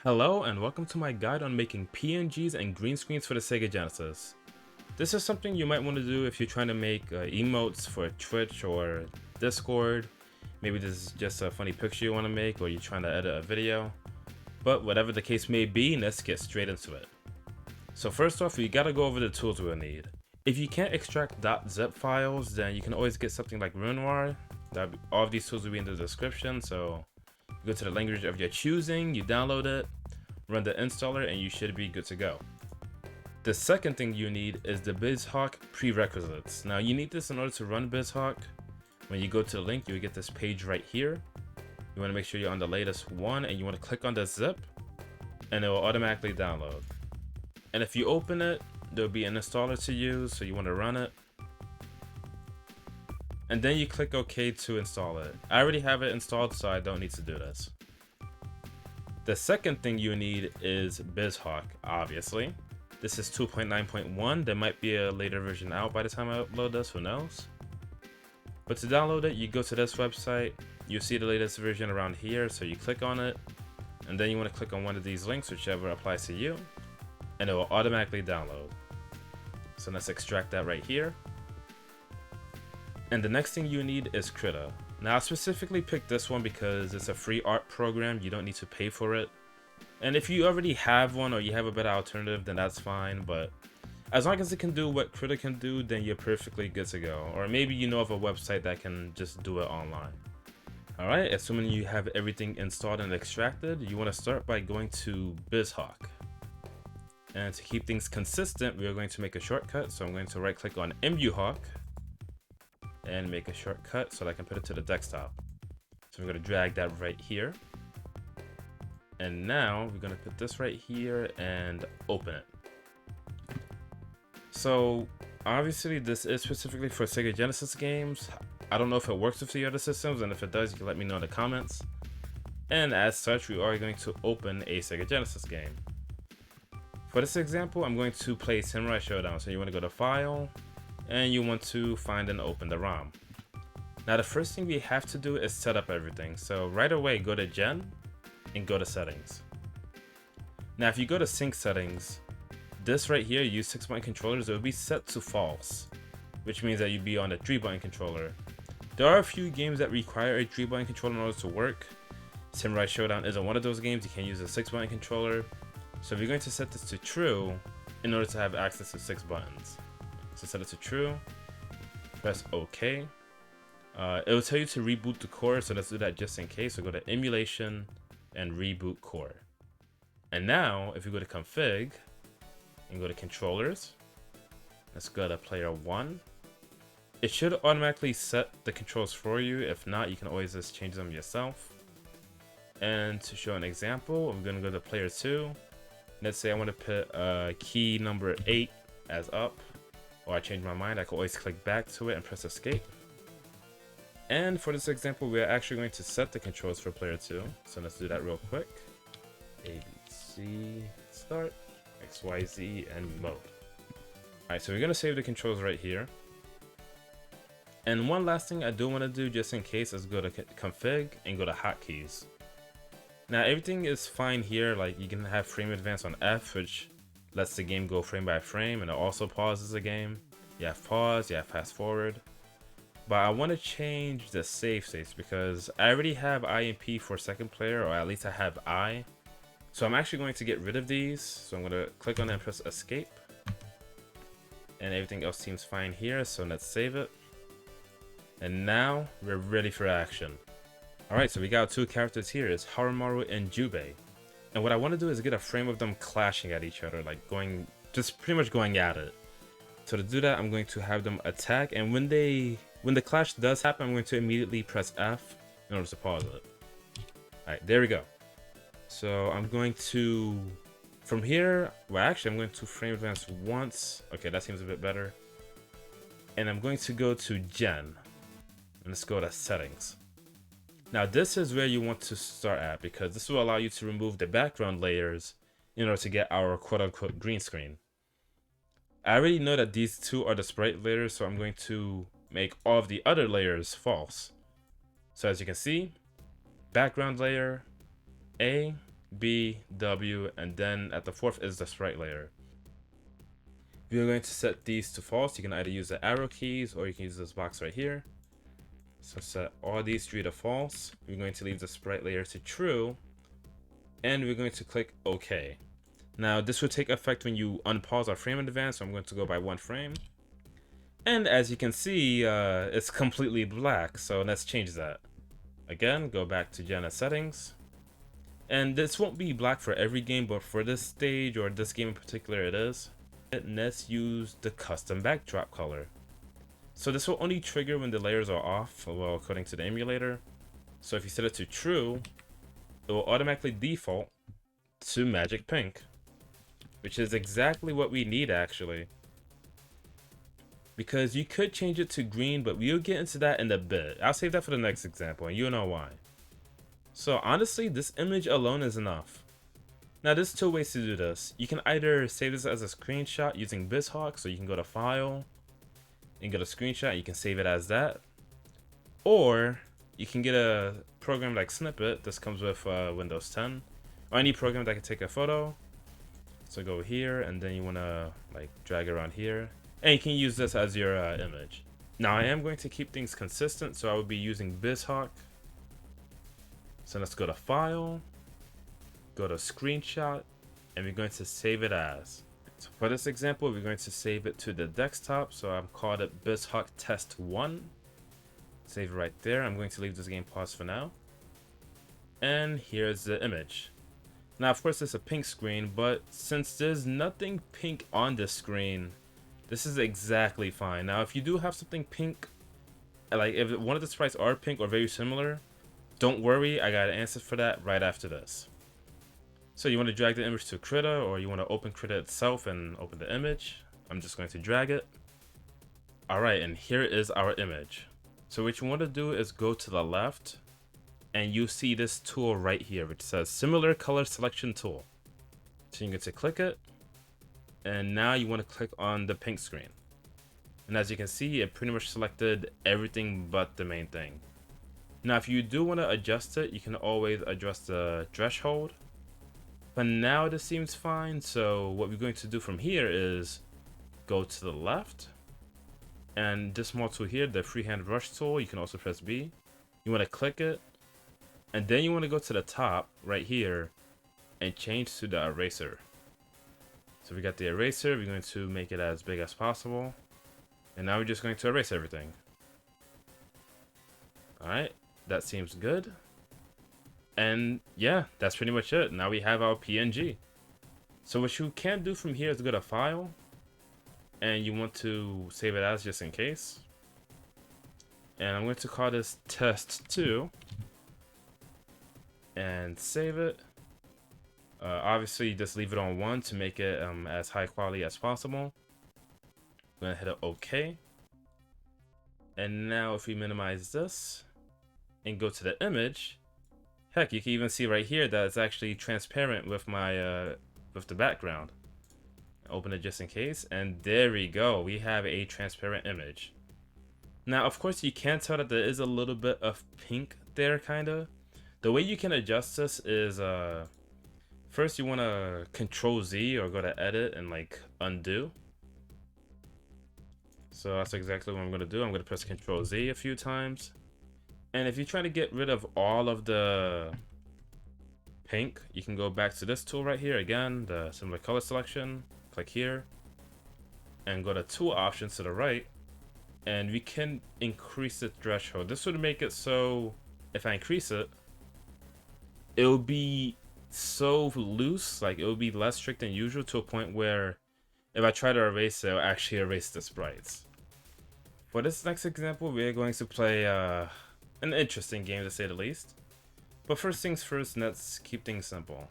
Hello and welcome to my guide on making PNGs and green screens for the Sega Genesis. This is something you might want to do if you're trying to make emotes for Twitch or Discord. Maybe this is just a funny picture you want to make, or you're trying to edit a video. But whatever the case may be, let's get straight into it. So first off, you gotta go over the tools we'll need. If you can't extract .zip files, then you can always get something like RuneWire. All of these tools will be in the description, so you go to the language of your choosing, you download it, run the installer, and you should be good to go. The second thing you need is the Bizhawk prerequisites. Now you need this in order to run Bizhawk. When you go to the link, you'll get this page right here. You want to make sure you're on the latest one, and you want to click on the zip, and it will automatically download. And if you open it, there'll be an installer to use, so you want to run it. And then you click OK to install it. I already have it installed, so I don't need to do this. The second thing you need is Bizhawk, obviously. This is 2.9.1. There might be a later version out by the time I upload this, who knows? But to download it, you go to this website. You see the latest version around here, so you click on it. And then you want to click on one of these links, whichever applies to you. And it will automatically download. So let's extract that right here. And the next thing you need is Krita. Now I specifically picked this one because it's a free art program, you don't need to pay for it. And if you already have one or you have a better alternative, then that's fine, but as long as it can do what Krita can do, then you're perfectly good to go. Or maybe you know of a website that can just do it online. Alright, assuming you have everything installed and extracted, you want to start by going to Bizhawk. And to keep things consistent, we are going to make a shortcut, so I'm going to right click on Emuhawk and make a shortcut so that I can put it to the desktop. So we're going to drag that right here. And now we're going to put this right here and open it. So obviously this is specifically for Sega Genesis games. I don't know if it works with the other systems, and if it does, you can let me know in the comments. And as such, we are going to open a Sega Genesis game. For this example, I'm going to play Samurai Showdown. So you want to go to File, and you want to find and open the ROM. Now the first thing we have to do is set up everything. So right away, go to Gen and go to Settings. Now if you go to Sync Settings, this right here, use 6-button controllers, it will be set to false, which means that you'd be on a 3-button controller. There are a few games that require a 3-button controller in order to work. Samurai Showdown isn't one of those games, you can't use a 6-button controller. So we're going to set this to true in order to have access to 6 buttons. So set it to true, press OK. It will tell you to reboot the core, so let's do that just in case. So go to Emulation and Reboot Core. And now, if you go to Config and go to Controllers, let's go to Player 1. It should automatically set the controls for you. If not, you can always just change them yourself. And to show an example, I'm going to go to Player 2. Let's say I want to put key number 8 as up. Or I change my mind, I can always click back to it and press escape. And for this example, we're actually going to set the controls for player 2. So let's do that real quick. A, B, C, start, X, Y, Z, and mode. Alright, so we're going to save the controls right here. And one last thing I do want to do just in case is go to config and go to hotkeys. Now everything is fine here, like you can have frame advance on F, which lets the game go frame by frame, and it also pauses the game. You have pause, you have fast forward. But I want to change the save states because I already have I and P for second player, or at least I have I. So I'm actually going to get rid of these. So I'm going to click on it and press escape. And everything else seems fine here, so let's save it. And now we're ready for action. Alright, so we got 2 characters here, it's Harumaru and Jubei. And what I want to do is get a frame of them clashing at each other, like just pretty much going at it. So to do that, I'm going to have them attack, and when the clash does happen, I'm going to immediately press F in order to pause it. Alright, there we go. So I'm going to, from here, well actually I'm going to frame advance once. Okay, that seems a bit better. And I'm going to go to Gen, and let's go to Settings. Now this is where you want to start at, because this will allow you to remove the background layers in order to get our quote-unquote green screen. I already know that these two are the sprite layers, so I'm going to make all of the other layers false. So as you can see, background layer A, B, W, and then at the fourth is the sprite layer. If you're going to set these to false, you can either use the arrow keys or you can use this box right here. So set all these three to false. We're going to leave the sprite layer to true, and we're going to click OK. Now this will take effect when you unpause our frame in advance, so I'm going to go by 1 frame. And as you can see, it's completely black, so let's change that. Again, go back to Genesis settings. And this won't be black for every game, but for this stage or this game in particular it is. And let's use the custom backdrop color. So this will only trigger when the layers are off, well, according to the emulator. So if you set it to true, it will automatically default to magic pink, which is exactly what we need actually. Because you could change it to green, but we'll get into that in a bit. I'll save that for the next example, and you'll know why. So honestly, this image alone is enough. Now there's two ways to do this. You can either save this as a screenshot using Bizhawk, so you can go to File, and get a screenshot, you can save it as that. Or you can get a program like Snippet. This comes with Windows 10, or any program that can take a photo. So go here, and then you want to like drag it around here, and you can use this as your image. Now I am going to keep things consistent, so I will be using Bizhawk. So let's go to File, go to Screenshot, and we're going to save it as. So for this example, we're going to save it to the desktop, so I've called it Bizhawk Test 1. Save it right there. I'm going to leave this game paused for now. And here's the image. Now of course it's a pink screen, but since there's nothing pink on this screen, this is exactly fine. Now if you do have something pink, like if one of the sprites are pink or very similar, don't worry, I got an answer for that right after this. So you want to drag the image to Krita, or you want to open Krita itself and open the image. I'm just going to drag it. Alright, and here is our image. So what you want to do is go to the left, and you see this tool right here which says Similar Color Selection Tool. So you get to click it, and now you want to click on the pink screen. And as you can see, it pretty much selected everything but the main thing. Now if you do want to adjust it, you can always adjust the threshold. But now this seems fine, so what we're going to do from here is go to the left, and this small tool here, the freehand brush tool, you can also press B. You want to click it, and then you want to go to the top right here and change to the eraser. So we got the eraser, we're going to make it as big as possible, and now we're just going to erase everything. Alright, that seems good. And yeah, that's pretty much it. Now we have our PNG. So what you can do from here is go to File, and you want to save it as just in case. And I'm going to call this Test 2 and save it. Obviously just leave it on 1 to make it as high quality as possible. I'm gonna hit it OK. And now if we minimize this and go to the image, heck, you can even see right here that it's actually transparent with my with the background. Open it just in case, and there we go. We have a transparent image. Now, of course, you can tell that there is a little bit of pink there, kinda. The way you can adjust this is first you want to Control Z or go to Edit and like undo. So that's exactly what I'm gonna do. I'm gonna press Control Z a few times. And if you're trying to get rid of all of the pink, you can go back to this tool right here again, the Similar Color Selection. Click here and go to Tool Options to the right, and we can increase the threshold. This would make it so if I increase it, it will be so loose, like it will be less strict than usual, to a point where if I try to erase it, it will actually erase the sprites. For this next example, we are going to play an interesting game to say the least. But first things first, let's keep things simple.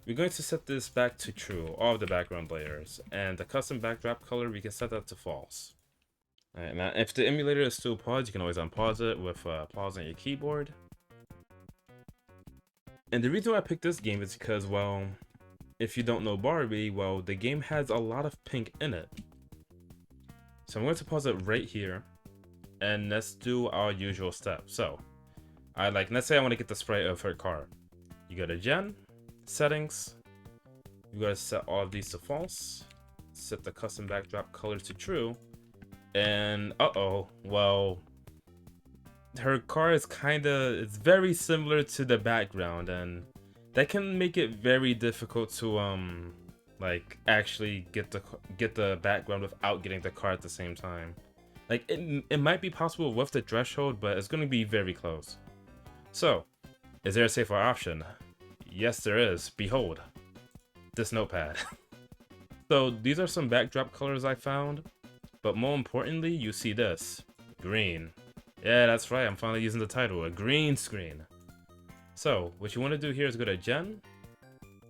We're going to set this back to true, all of the background layers, and the custom backdrop color, we can set that to false. Alright, now if the emulator is still paused, you can always unpause it with pause on your keyboard. And the reason why I picked this game is because, well, if you don't know Barbie, well, the game has a lot of pink in it. So I'm going to pause it right here, and let's do our usual steps. So, let's say I want to get the sprite of her car. You go to Gen, Settings. You gotta set all of these to false. Set the custom backdrop color to true. And well, her car is it's very similar to the background, and that can make it very difficult to like actually get the background without getting the car at the same time. Like it might be possible with the threshold, but it's going to be very close. So, is there a safer option? Yes, there is. Behold, this notepad. So these are some backdrop colors I found, but more importantly, you see this green. Yeah, that's right. I'm finally using the title, a green screen. So what you want to do here is go to Gen,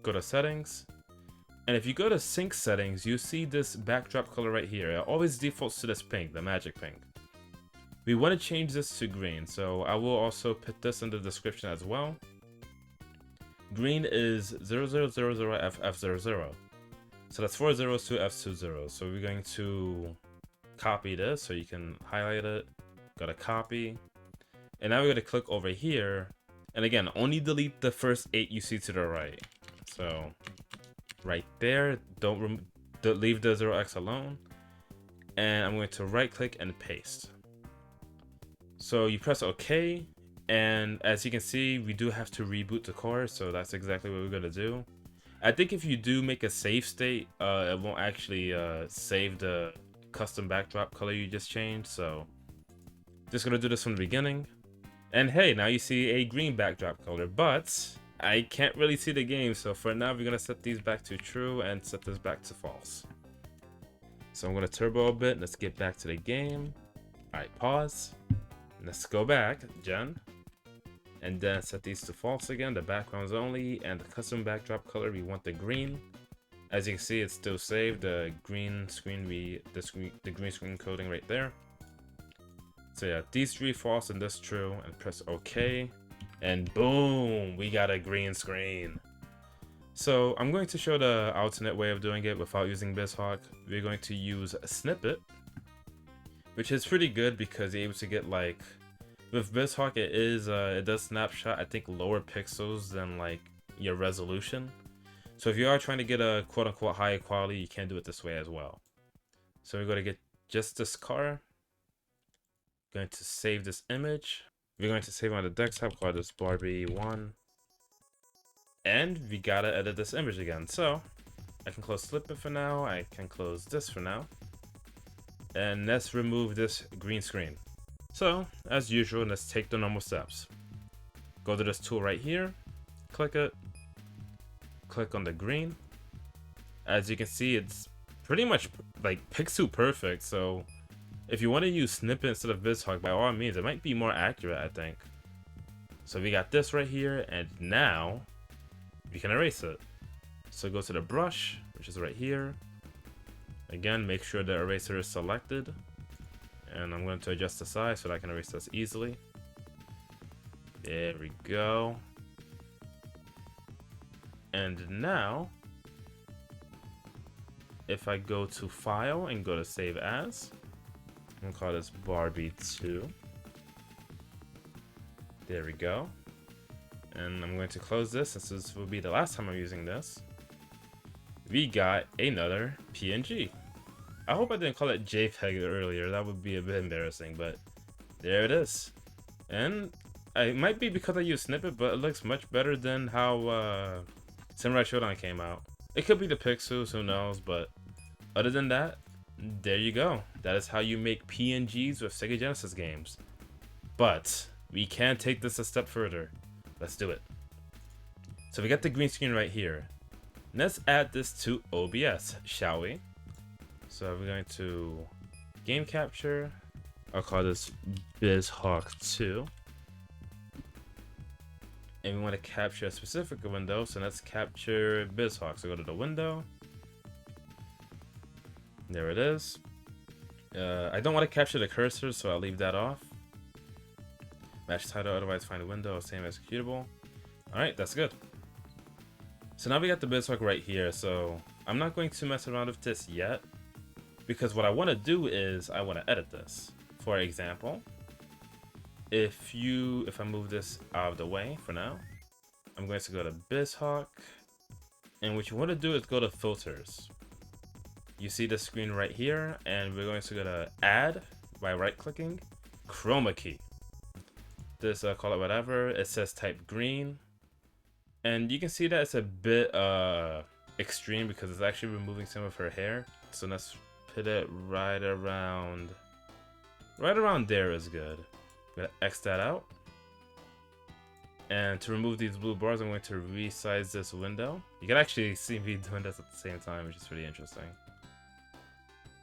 go to Settings, and if you go to Sync Settings, you see this backdrop color right here. It always defaults to this pink, the magic pink. We want to change this to green, so I will also put this in the description as well. Green is 0000FF00. So that's 4 zeros to F2 zeros. So we're going to copy this so you can highlight it. Go to copy. And now we're going to click over here. And again, only delete the first 8 you see to the right. So right there, leave the 0x alone. And I'm going to right click and paste. So you press OK. And as you can see, we do have to reboot the car. So that's exactly what we're going to do. I think if you do make a save state, it won't actually save the custom backdrop color you just changed. So just gonna do this from the beginning. And hey, now you see a green backdrop color, but I can't really see the game. So for now, we're gonna set these back to true and set this back to false. So I'm gonna turbo a bit. Let's get back to the game. All right, pause. Let's go back, Gen. And then set these to false again, the backgrounds only, and the custom backdrop color, we want the green. As you can see, it's still saved, the green screen, the green screen coding right there. So yeah, these three false and this true, and press OK. And boom, we got a green screen. So I'm going to show the alternate way of doing it without using Bizhawk. We're going to use a Snippet, which is pretty good because you're able to get like, with Bizhawk, it does snapshot, I think, lower pixels than like your resolution. So if you are trying to get a quote-unquote high quality, you can do it this way as well. So we're going to get just this car. Going to save this image. We're going to save on the desktop, call this Barbie1. And we gotta edit this image again. So I can close Snippet for now. I can close this for now. And let's remove this green screen. So, as usual, let's take the normal steps. Go to this tool right here, click it, click on the green. As you can see, it's pretty much like pixel perfect, so if you want to use Snippet instead of Bizhawk, by all means, it might be more accurate, I think. So we got this right here, and now we can erase it. So go to the brush, which is right here. Again, make sure the eraser is selected. And I'm going to adjust the size so that I can erase this easily. There we go. And now, if I go to File and go to Save As, I'm going to call this Barbie2. There we go. And I'm going to close this since this will be the last time I'm using this. We got another PNG. I hope I didn't call it JPEG earlier, that would be a bit embarrassing, but there it is. And it might be because I use Snippet, but it looks much better than how Samurai Shodown came out. It could be the pixels, who knows, but other than that, there you go. That is how you make PNGs with Sega Genesis games. But we can take this a step further. Let's do it. So we got the green screen right here. Let's add this to OBS, shall we? So we're going to game capture. I'll call this Bizhawk 2. And we want to capture a specific window, so let's capture Bizhawk. So go to the window. There it is. I don't want to capture the cursor, so I'll leave that off. Match title, otherwise find a window, same executable. Alright, that's good. So now we got the Bizhawk right here, so I'm not going to mess around with this yet. Because what I want to do is I want to edit this. For example, if I move this out of the way for now, I'm going to go to Bizhawk, And what you want to do is go to filters. You see the screen right here, and we're going to go to add by right clicking chroma key. This call it whatever. It says type green, and you can see that it's a bit extreme because it's actually removing some of her hair. So let's put it right around there is good. I'm gonna X that out. And to remove these blue bars, I'm going to resize this window. You can actually see me doing this at the same time, which is pretty interesting.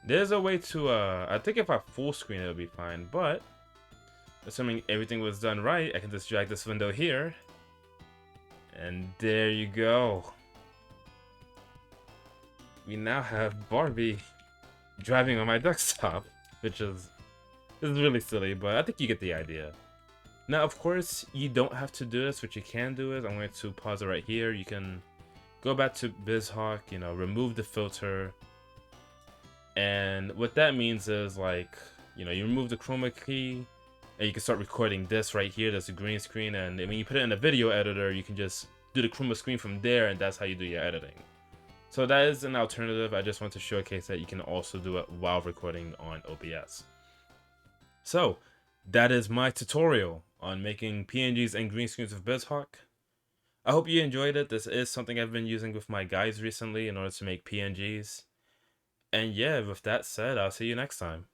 There's a way to, I think if I full screen it'll be fine, but assuming everything was done right, I can just drag this window here. And there you go. We now have Barbie driving on my desktop, which is really silly, but I think you get the idea. Now, of course, you don't have to do this. What you can do is, I'm going to pause it right here. You can go back to Bizhawk, you know, remove the filter. And what that means is, like, you know, you remove the chroma key, and you can start recording this right here. That's a green screen. And when you put it in a video editor, you can just do the chroma screen from there, and that's how you do your editing. So that is an alternative. I just want to showcase that you can also do it while recording on OBS. So that is my tutorial on making PNGs and green screens with Bizhawk. I hope you enjoyed it. This is something I've been using with my guys recently in order to make PNGs. And yeah, with that said, I'll see you next time.